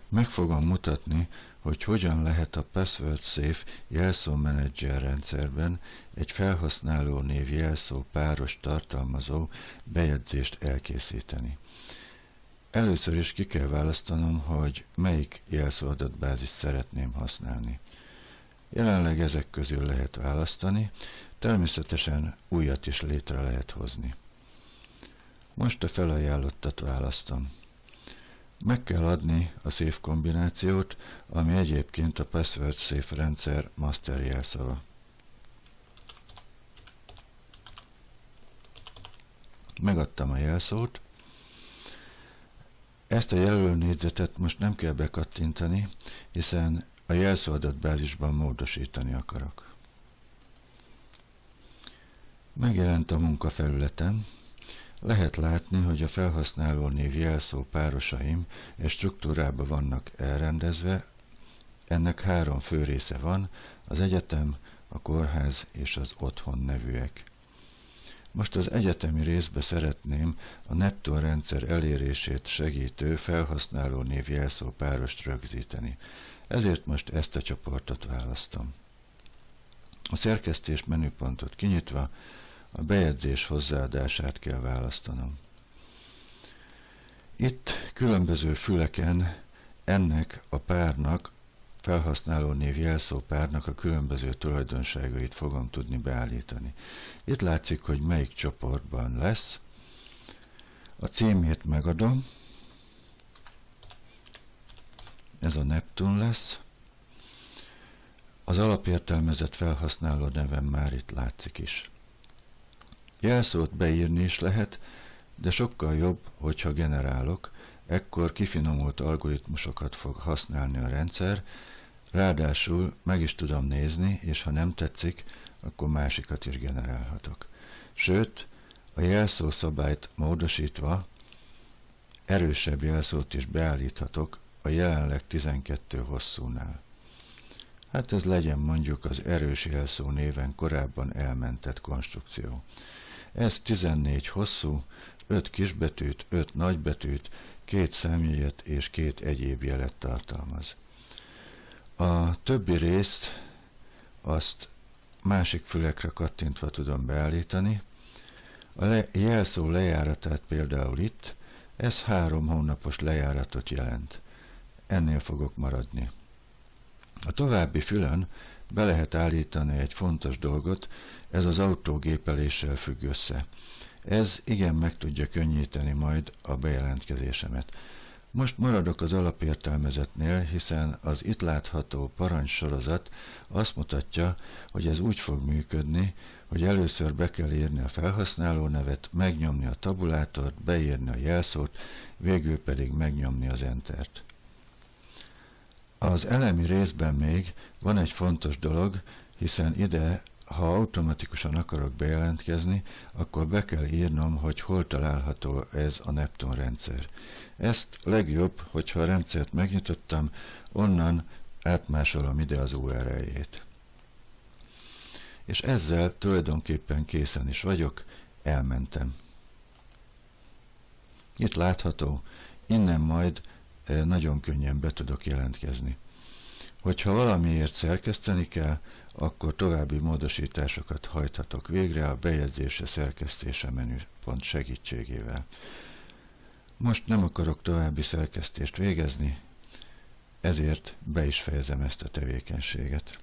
Meg fogom mutatni, hogy hogyan lehet a Password Safe jelszó menedzser rendszerben egy felhasználó név jelszó páros tartalmazó bejegyzést elkészíteni. Először is ki kell választanom, hogy melyik jelszóadatbázist szeretném használni. Jelenleg ezek közül lehet választani, természetesen újat is létre lehet hozni. Most a felajánlottat választom. Meg kell adni a Safe kombinációt, ami egyébként a Password Safe rendszer master jelszava. Megadtam a jelszót. Ezt a jelölőnégyzetet most nem kell bekattintani, hiszen a jelszóadatbázisban módosítani akarok. Megjelent a munkafelületem. Lehet látni, hogy a felhasználó név jelszó párosaim egy struktúrába vannak elrendezve. Ennek 3 fő része van, az egyetem, a kórház és az otthon nevűek. Most az egyetemi részbe szeretném a Neptun rendszer elérését segítő felhasználó név jelszó párost rögzíteni. Ezért most ezt a csoportot választom. A szerkesztés menüpontot kinyitva a bejegyzés hozzáadását kell választanom. Itt különböző füleken ennek a párnak, felhasználó név jelszó párnak a különböző tulajdonságait fogom tudni beállítani. Itt látszik, hogy melyik csoportban lesz. A címét megadom. Ez a Neptun lesz. Az alapértelmezett felhasználó nevem már itt látszik is. Jelszót beírni is lehet, de sokkal jobb, hogyha generálok, ekkor kifinomult algoritmusokat fog használni a rendszer, ráadásul meg is tudom nézni, és ha nem tetszik, akkor másikat is generálhatok. Sőt, a jelszó szabályt módosítva erősebb jelszót is beállíthatok a jelenleg 12 hosszúnál. Hát ez legyen mondjuk az erős jelszó néven korábban elmentett konstrukció. Ez 14 hosszú, 5 kisbetűt, 5 nagybetűt, 2 számjegyet és 2 egyéb jelet tartalmaz. A többi részt azt másik fülekre kattintva tudom beállítani. A jelszó lejáratát például itt, ez 3 hónapos lejáratot jelent. Ennél fogok maradni. A további fülön be lehet állítani egy fontos dolgot, ez az autógépeléssel függ össze. Ez igen meg tudja könnyíteni majd a bejelentkezésemet. Most maradok az alapértelmezetnél, hiszen az itt látható parancssorozat azt mutatja, hogy ez úgy fog működni, hogy először be kell írni a felhasználó nevet, megnyomni a tabulátort, beírni a jelszót, végül pedig megnyomni az Entert. Az elemi részben még van egy fontos dolog, hiszen ide, ha automatikusan akarok bejelentkezni, akkor be kell írnom, hogy hol található ez a Neptun rendszer. Ezt legjobb, hogyha a rendszert megnyitottam, onnan átmásolom ide az URL-jét. És ezzel tulajdonképpen készen is vagyok, elmentem. Itt látható, innen majd nagyon könnyen be tudok jelentkezni. Hogyha valamiért szerkeszteni kell, akkor további módosításokat hajthatok végre a bejegyzése szerkesztése menüpont segítségével. Most nem akarok további szerkesztést végezni, ezért be is fejezem ezt a tevékenységet.